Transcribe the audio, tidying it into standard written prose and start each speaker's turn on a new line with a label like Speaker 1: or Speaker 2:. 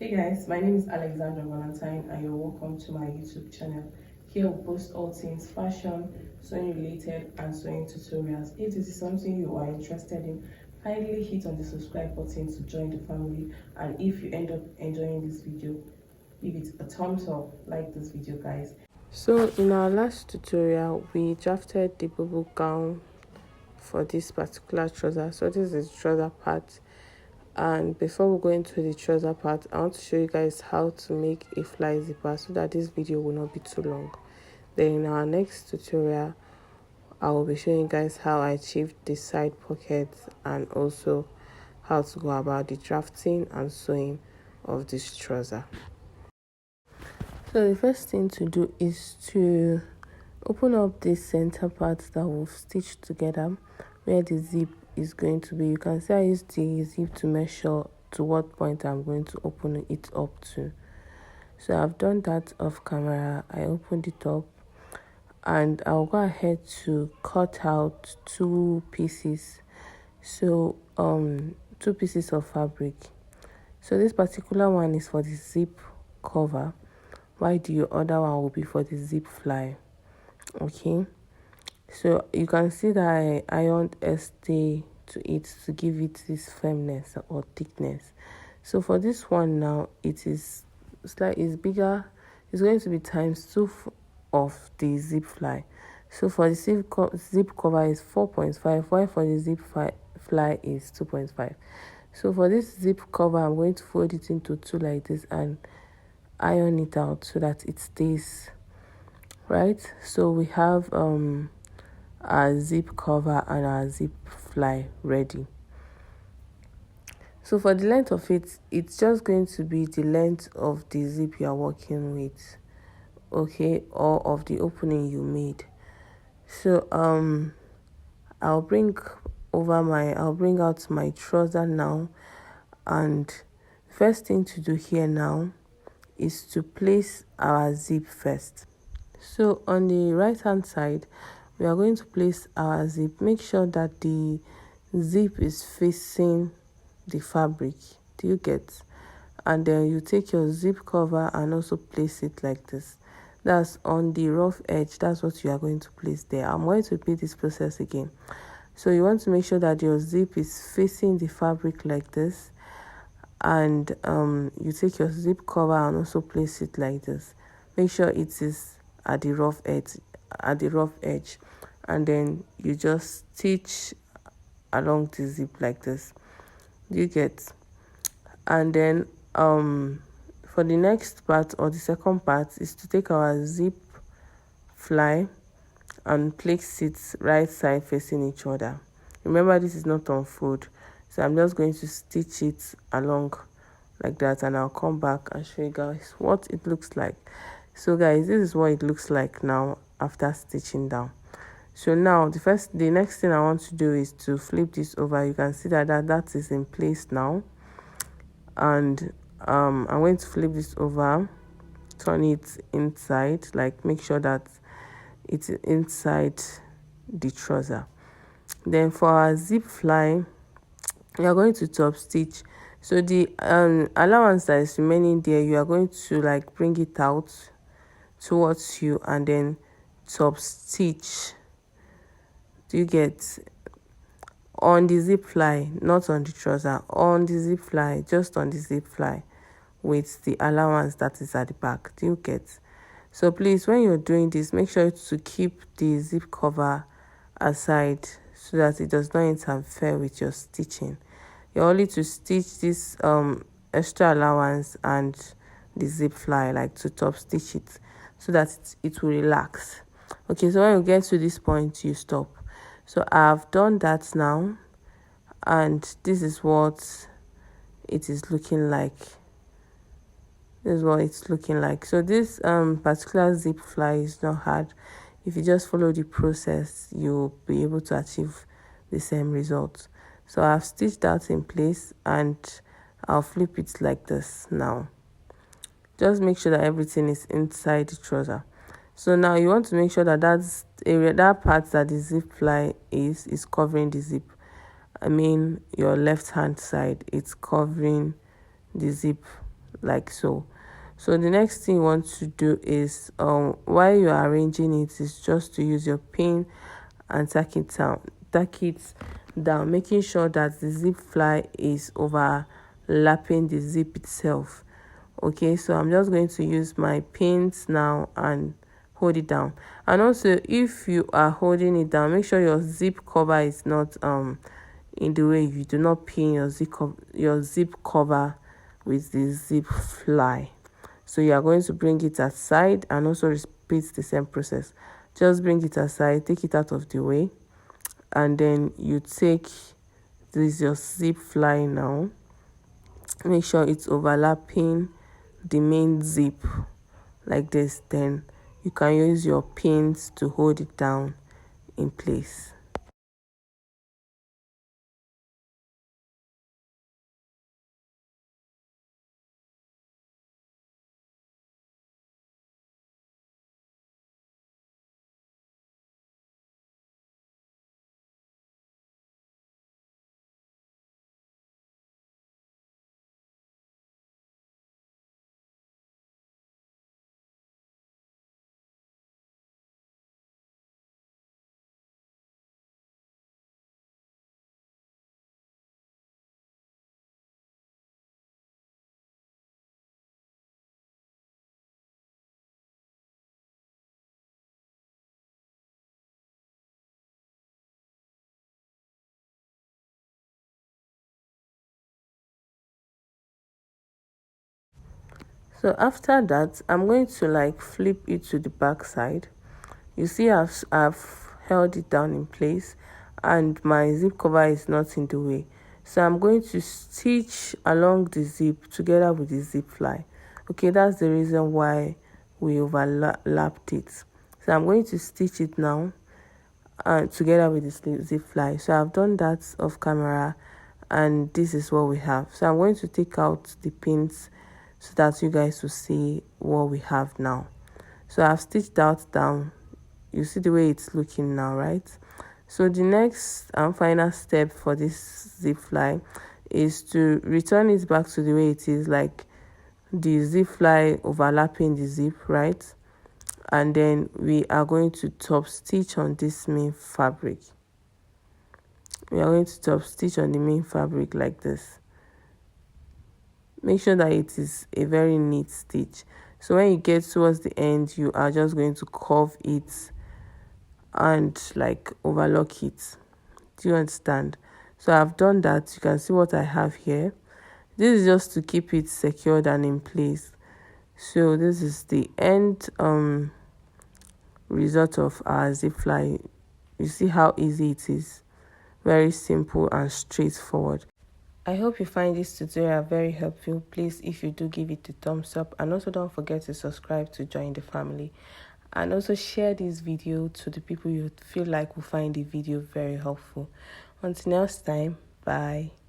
Speaker 1: Hey guys, my name is Alexandra Valentine and you're welcome to my YouTube channel. Here we post all things fashion, sewing related and sewing tutorials. If this is something you are interested in, kindly hit on the subscribe button to join the family, and if you end up enjoying this video, give it a thumbs up, like this video guys. So in our last tutorial, we drafted the bubble gown for this particular trouser. So this is the trouser part, and before we go into the trouser part, I want to show you guys how to make a fly zipper so that this video will not be too long. Then in our next tutorial, I will be showing you guys how I achieved the side pockets and also how to go about the drafting and sewing of this trouser. So the first thing to do is to open up this center part that we've stitched together where the zip is going to be. You can see I use the zip to measure to what point I'm going to open it up to. So I've done that off camera. I opened it up and I'll go ahead to cut out two pieces. So two pieces of fabric. So this particular one is for the zip cover, while the other one will be for the zip fly. Okay, so you can see that I ironed stay to it to give it this firmness or thickness. So for this one now, it's bigger. It's going to be ×2 of the zip fly. So for the zip cover is 4.5, while for the zip fly is 2.5. So for this zip cover, I'm going to fold it into two like this and iron it out so that it stays right. So we have our zip cover and our zip fly ready. So for the length of it, it's just going to be the length of the zip you are working with, okay, or of the opening you made. So I'll bring out my trouser now, and first thing to do here now is to place our zip first. So on the right hand side, we are going to place our zip. Make sure that the zip is facing the fabric. Do you get? And then you take your zip cover and also place it like this. That's on the rough edge. That's what you are going to place there. I'm going to repeat this process again. So you want to make sure that your zip is facing the fabric like this, and you take your zip cover and also place it like this. Make sure it is at the rough edge, and then you just stitch along the zip like this. You get? And then for the next part, or the second part, is to take our zip fly and place it right side facing each other. Remember, this is not on fold, so I'm just going to stitch it along like that, and I'll come back and show you guys what it looks like. So guys, this is what it looks like now after stitching down. So now the next thing I want to do is to flip this over. You can see that is in place now, and I'm going to flip this over, turn it inside, like make sure that it's inside the trouser. Then for our zip fly, we are going to top stitch. So the allowance that is remaining there, you are going to like bring it out towards you and then top stitch. Do you get? On the zip fly, not on the trouser, on the zip fly, just on the zip fly with the allowance that is at the back. Do you get? So please, when you're doing this, make sure to keep the zip cover aside so that it does not interfere with your stitching. You're only to stitch this extra allowance and the zip fly, like to top stitch it so that it will relax. Okay, so when you get to this point, you stop. So I've done that now, and this is what it is looking like. This is what it's looking like. So this particular zip fly is not hard. If you just follow the process, you'll be able to achieve the same result. So I've stitched that in place, and I'll flip it like this now. Just make sure that everything is inside the trouser. So now you want to make sure that that part that the zip fly is covering the zip. I mean your left hand side, it's covering the zip like so. So the next thing you want to do is while you are arranging it is just to use your pin and tack it down, making sure that the zip fly is overlapping the zip itself. Okay, so I'm just going to use my pins now and hold it down. And also, if you are holding it down, make sure your zip cover is not in the way. You do not pin your zip cover with the zip fly. So you are going to bring it aside and also repeat the same process. Just bring it aside, take it out of the way, and then you take this your zip fly now. Make sure it's overlapping the main zip like this. Then you can use your pins to hold it down in place. So after that, I'm going to like flip it to the back side. You see, I've held it down in place and my zip cover is not in the way. So I'm going to stitch along the zip together with the zip fly. Okay, that's the reason why we overlapped it. So I'm going to stitch it now together with the zip fly. So I've done that off camera and this is what we have. So I'm going to take out the pins so that you guys will see what we have now. So I've stitched out down. You see the way it's looking now, right? So the next and final step for this zip fly is to return it back to the way it is, like the zip fly overlapping the zip, right? And then we are going to top stitch on this main fabric. We are going to top stitch on the main fabric like this. Make sure that it is a very neat stitch. So when you get towards the end, you are just going to curve it and like overlock it. Do you understand? So I've done that. You can see what I have here. This is just to keep it secured and in place. So this is the end result of our zip fly. You see how easy it is. Very simple and straightforward. I hope you find this tutorial very helpful. Please, if you do, give it a thumbs up, and also don't forget to subscribe to join the family, and also share this video to the people you feel like will find the video very helpful. Until next time, bye.